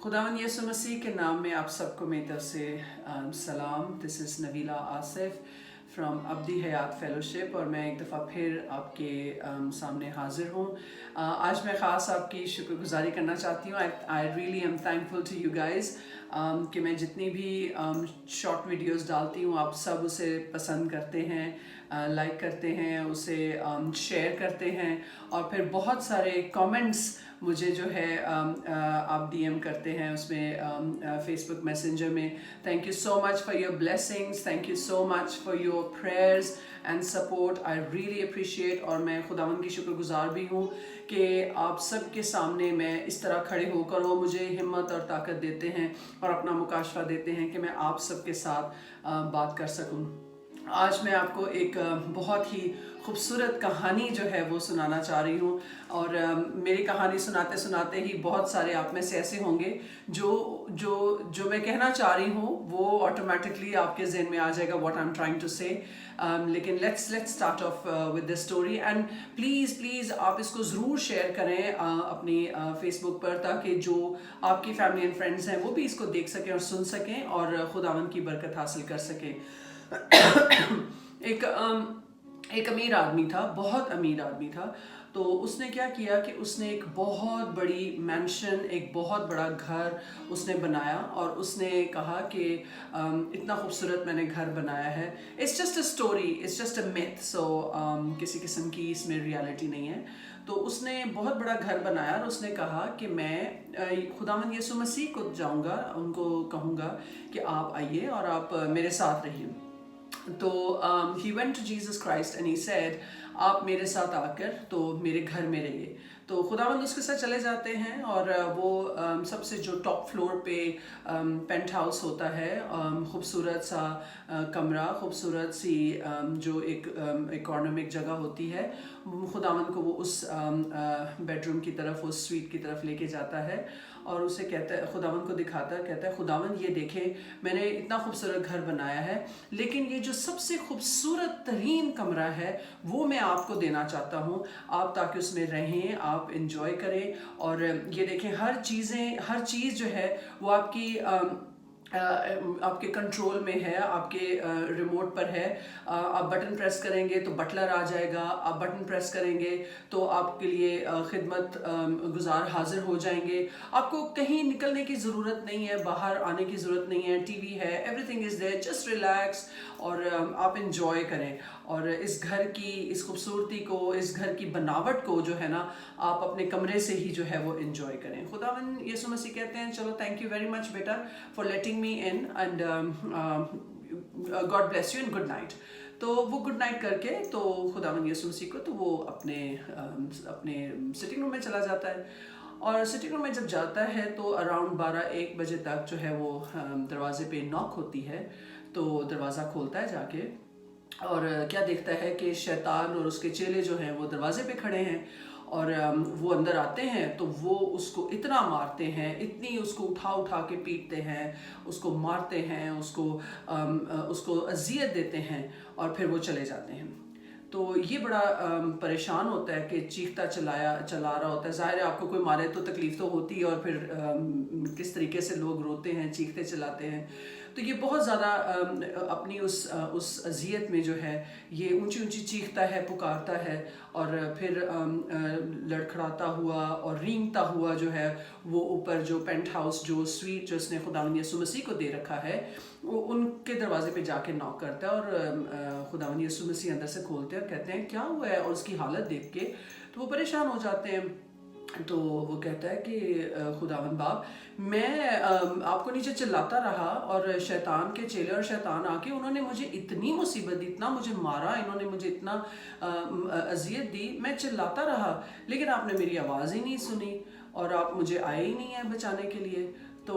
खुदावन यसु मसीह के नाम में आप सबको मेरी तरफ से सलाम। This is Navila Asif from Abdi Hayat fellowship और मैं एक दफ़ा फिर आपके सामने हाज़िर हूँ। आज मैं ख़ास आपकी शुक्रगुजारी करना चाहती हूँ। I really am thankful to you guys कि मैं जितनी भी शॉर्ट वीडियोस डालती हूँ आप सब उसे पसंद करते हैं, लाइक करते हैं, उसे शेयर करते हैं और फिर बहुत सारे कमेंट्स मुझे जो है आप डीएम करते हैं उसमें फेसबुक मैसेंजर में। Thank you so much for your blessings, thank you so much for your prayers and support. I really appreciate और मैं खुदावन की शुक्रगुजार भी हूँ कि आप सब के सामने मैं इस तरह खड़े होकर वो मुझे हिम्मत और ताकत देते हैं और अपना मुकाशफा देते हैं कि मैं आप सब के साथ बात कर सकूँ। आज मैं आपको एक बहुत ही खूबसूरत कहानी जो है वो सुनाना चाह रही हूँ और मेरी कहानी सुनाते सुनाते ही बहुत सारे आप में से ऐसे होंगे जो जो जो मैं कहना चाह रही हूँ वो ऑटोमेटिकली आपके जहन में आ जाएगा what I am trying to say. लेकिन let's start off with the story and please आप इसको ज़रूर शेयर करें अपनी फेसबुक पर ताकि जो आपकी फैमिली एंड फ्रेंड्स हैं वो भी इसको देख सकें और सुन सकें और खुदावन की बरकत हासिल कर सकें। एक अमीर आदमी था, बहुत अमीर आदमी था। तो उसने क्या किया कि उसने एक बहुत बड़ी मैंशन, एक बहुत बड़ा घर उसने बनाया और उसने कहा कि इतना खूबसूरत मैंने घर बनाया है। It's just a story, it's just a myth, so किसी किस्म की इसमें रियलिटी नहीं है। तो उसने बहुत बड़ा घर बनाया और उसने कहा कि मैं खुदावंद यीशु मसीह को जाऊंगा, उनको कहूँगा कि आप आइए और आप मेरे साथ रहिए। तो he went to Jesus Christ and he said आप मेरे साथ आकर तो मेरे घर में रहिए। तो खुदावंद उसके साथ चले जाते हैं और वो सबसे जो टॉप फ्लोर पे पेंट हाउस होता है, खूबसूरत सा कमरा, खूबसूरत सी जो एक इकोनॉमिक जगह होती है, खुदावंद को वो उस बेडरूम की तरफ, उस स्वीट की तरफ लेके जाता है और उसे कहता है, खुदावंद को दिखाता है, कहता है खुदावंद ये देखें मैंने इतना खूबसूरत घर बनाया है लेकिन ये जो सबसे खूबसूरत तरीन कमरा है वो मैं आपको देना चाहता हूँ, आप ताकि उसमें रहें, आप इंजॉय करें। और ये देखें हर चीज़ जो है वो आपके कंट्रोल में है, आपके रिमोट पर है। आप बटन प्रेस करेंगे तो बटलर आ जाएगा, आप बटन प्रेस करेंगे तो आपके लिए खिदमत गुजार हाजिर हो जाएंगे। आपको कहीं निकलने की ज़रूरत नहीं है, बाहर आने की ज़रूरत नहीं है, टीवी है, everything is there, just relax और आप इंजॉय करें। और इस घर की इस खूबसूरती को, इस घर की बनावट को जो है ना आप अपने कमरे से ही जो है वो इंजॉय करें। खुदावन यीशु मसीह कहते हैं चलो थैंक यू वेरी मच बेटा for letting me in and God bless you and good night. तो वो गुड नाइट करके तो खुदावन यीशु मसीह को तो वो अपने सिटिंग रूम में चला जाता है और सिटिंग रूम में जब जाता है तो अराउंड 12-1 बजे तक जो है वो दरवाजे पे नॉक होती है। तो दरवाज़ा खोलता है जाके और क्या देखता है कि शैतान और उसके चेले जो हैं वो दरवाजे पे खड़े हैं और वो अंदर आते हैं तो वो उसको इतना मारते हैं, इतनी उसको उठा के पीटते हैं, उसको मारते हैं, उसको अजियत देते हैं और फिर वो चले जाते हैं। तो ये बड़ा परेशान होता है कि चीखता चला रहा होता है। ज़ाहिर है आपको कोई मारे तो तकलीफ़ तो होती है और फिर किस तरीके से लोग रोते हैं, चीखते चलाते हैं। तो ये बहुत ज़्यादा अपनी उस अजियत में जो है ये ऊंची चीखता है, पुकारता है और फिर लड़खड़ाता हुआ और रेंगता हुआ जो है वो ऊपर जो पेंट हाउस, जो स्वीट जो उसने खुदावंद यीशु मसीह को दे रखा है, वो उनके दरवाजे पे जाके नॉक करता है और खुदावंद यीशु मसीह अंदर से खोलते हैं और कहते हैं क्या हुआ है। और उसकी हालत देख के तो वो परेशान हो जाते हैं। तो वो कहता है कि खुदावंद बाप मैं आपको नीचे चिल्लाता रहा और शैतान के चेले और शैतान आके उन्होंने मुझे इतनी मुसीबत दी, इतना मुझे मारा, इन्होंने मुझे इतना अजियत दी, मैं चिल्लाता रहा लेकिन आपने मेरी आवाज़ ही नहीं सुनी और आप मुझे आए ही नहीं है बचाने के लिए। तो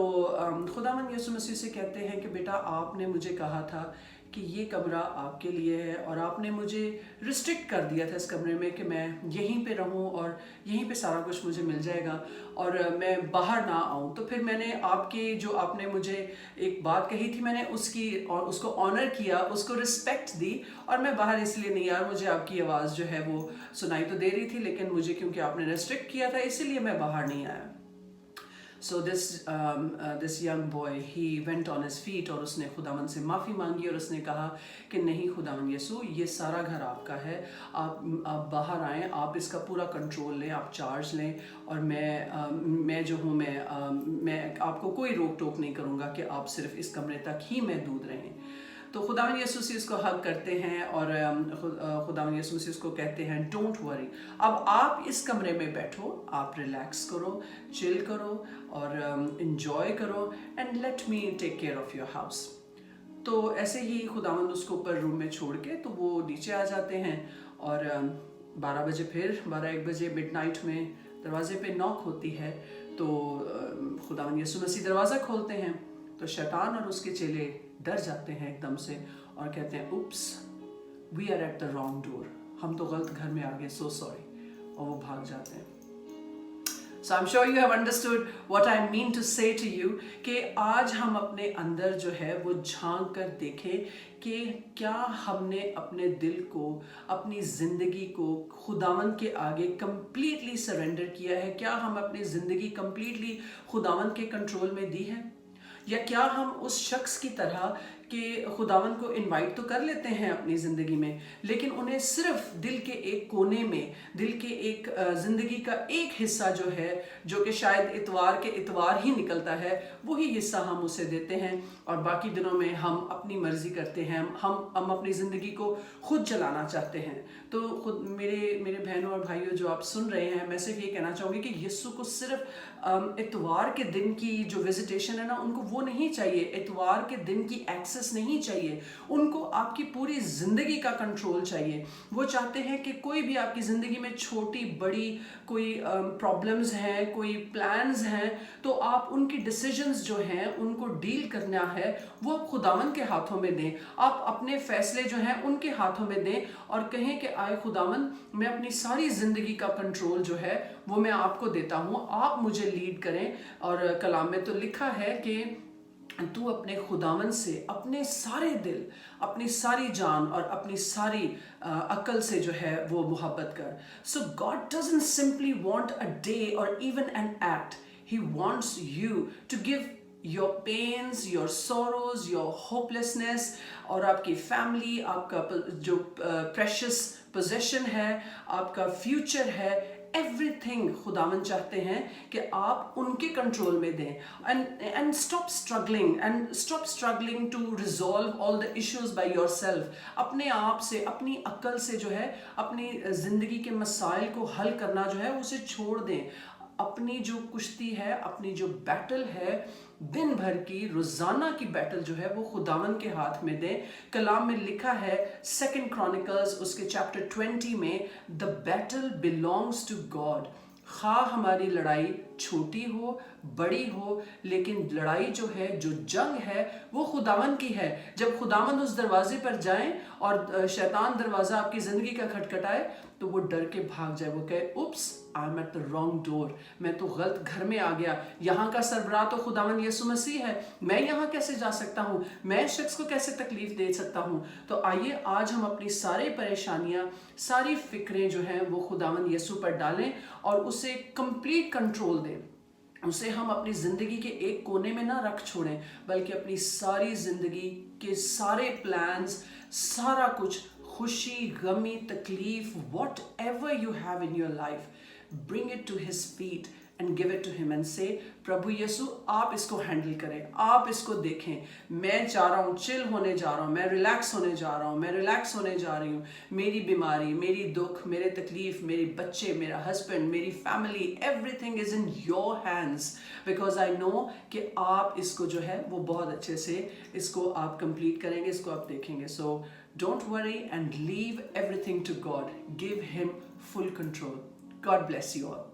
खुदावंद यीशु मसीह से कहते हैं कि बेटा आपने मुझे कहा था कि ये कमरा आपके लिए है और आपने मुझे रिस्ट्रिक्ट कर दिया था इस कमरे में कि मैं यहीं पे रहूं और यहीं पे सारा कुछ मुझे मिल जाएगा और मैं बाहर ना आऊं। तो फिर मैंने आपकी जो आपने मुझे एक बात कही थी मैंने उसको ऑनर किया, उसको रिस्पेक्ट दी और मैं बाहर इसलिए नहीं आया। मुझे आपकी आवाज़ जो है वो सुनाई तो दे रही थी लेकिन मुझे क्योंकि आपने रिस्ट्रिक्ट किया था इसीलिए मैं बाहर नहीं आया। So this young boy, he went on his feet और उसने खुदावन से माफ़ी मांगी और उसने कहा कि नहीं खुदावन यीशु, ये सारा घर आपका है, आप बाहर आएँ, आप इसका पूरा कंट्रोल लें, आप चार्ज लें, और मैं जो हूँ मैं आपको कोई रोक टोक नहीं करूँगा कि आप सिर्फ इस कमरे तक ही महदूद रहें। तो खुदावन यीशु मसीह उसको हग करते हैं और खुदावन यीशु मसीह उसको कहते हैं डोंट वरी, अब आप इस कमरे में बैठो, आप रिलैक्स करो, चिल करो और इंजॉय करो, and let me take care of your house. तो ऐसे ही खुदावन उसको ऊपर रूम में छोड़ के तो वो नीचे आ जाते हैं, और 12 बजे फिर 12-1 बजे मिडनाइट में दरवाजे पे नॉक होती है। तो खुदावन यीशु मसीह दरवाज़ा खोलते हैं तो शैतान और उसके चेले डर जाते हैं एकदम से और कहते हैं oops, we are at the wrong door, हम तो गलत घर में आ गए, सो सॉरी, और वो भाग जाते हैं। So I'm sure you have understood what I mean to say to you कि आज हम अपने अंदर जो है वो झांक कर देखें कि क्या हमने अपने दिल को, अपनी ज़िंदगी को खुदावन के आगे completely सरेंडर किया है, क्या हम अपनी ज़िंदगी completely खुदावन के कंट्रोल में दी है, या क्या हम उस शख्स की तरह कि खुदावन को इनवाइट तो कर लेते हैं अपनी ज़िंदगी में, लेकिन उन्हें सिर्फ दिल के एक कोने में, दिल के एक ज़िंदगी का एक हिस्सा जो है, जो कि शायद इतवार के इतवार ही निकलता है, वही हिस्सा हम उसे देते हैं, और बाकी दिनों में हम अपनी मर्ज़ी करते हैं, हम अपनी ज़िंदगी को खुद चलाना चाहते हैं। तो खुद मेरे बहनों और भाइयों जो आप सुन रहे हैं, मैं सिर्फ ये कहना चाहूँगी कि यीशु को सिर्फ इतवार के दिन की जो विजिटेशन है ना, उनको वो नहीं चाहिए, इतवार के दिन की एक्सेस नहीं चाहिए, उनको आपकी पूरी जिंदगी का कंट्रोल चाहिए। वो चाहते हैं कि कोई भी आपकी जिंदगी में छोटी बड़ी कोई प्रॉब्लम्स हैं, कोई प्लान्स हैं, तो आप उनकी डिसीजंस जो हैं, उनको डील करना है, वो आप खुदावन के हाथों में दें, आप अपने फैसले जो हैं उनके हाथों में दें और कहें कि आए खुदावन, मैं अपनी सारी जिंदगी का कंट्रोल जो है वो मैं आपको देता हूँ, आप मुझे लीड करें। और कलाम में तो लिखा है कि तू अपने खुदावन से अपने सारे दिल, अपनी सारी जान और अपनी सारी अक्ल से जो है वो मोहब्बत कर। So God doesn't simply want a day और even an act, he wants you to give your pains, your sorrows, your hopelessness, और आपकी फैमिली, आपका जो precious possession है, आपका future है, एवरीथिंग खुदावन चाहते हैं कि आप उनके कंट्रोल में दें, and stop struggling to resolve all the issues by yourself. अपने आप से, अपनी अक्ल से जो है अपनी जिंदगी के मसाइल को हल करना जो है उसे छोड़ दें। अपनी जो कुश्ती है, अपनी जो बैटल है, दिन भर की रोजाना की बैटल जो है वो खुदावन के हाथ में दें। कलाम में लिखा है 2 क्रॉनिकल्स उसके चैप्टर 20 में, the battle belongs to God. खा हमारी लड़ाई छोटी हो बड़ी हो, लेकिन लड़ाई जो है, जो जंग है, वो खुदावन की है। जब खुदावन उस दरवाजे पर जाएं और शैतान दरवाजा आपकी जिंदगी का खटखटाए तो वो डर के भाग जाए, वो कहे oops, I am at the wrong door, मैं तो गलत घर में आ गया, यहाँ का सरबराह तो खुदावन यीशु मसीह है, मैं यहाँ कैसे जा सकता हूँ, मैं इस शख्स को कैसे तकलीफ दे सकता हूँ। तो आइए आज हम अपनी सारी परेशानियाँ, सारी फिक्रें जो हैं वो खुदावन यीशु पर डालें और उसे कंप्लीट कंट्रोल दें। उसे हम अपनी ज़िंदगी के एक कोने में ना रख छोड़ें, बल्कि अपनी सारी ज़िंदगी के सारे प्लान्स, सारा कुछ, खुशी, गमी, तकलीफ, whatever you have in your life, bring it to his feet and give it to him and say, प्रभु यीशु आप इसको हैंडल करें, आप इसको देखें, मैं जा रहा हूँ, चिल होने जा रहा हूँ, मैं रिलैक्स होने जा रहा हूँ, मैं रिलैक्स होने जा रही हूँ। मेरी बीमारी, मेरी दुख, मेरे तकलीफ, मेरे बच्चे, मेरा हस्बैंड, मेरी family, everything is in your hands, because I know कि आप इसको जो है वो बहुत अच्छे से इसको आप कंप्लीट करेंगे, इसको आप देखेंगे। सो don't worry and leave everything to God. Give him full control. God bless you all.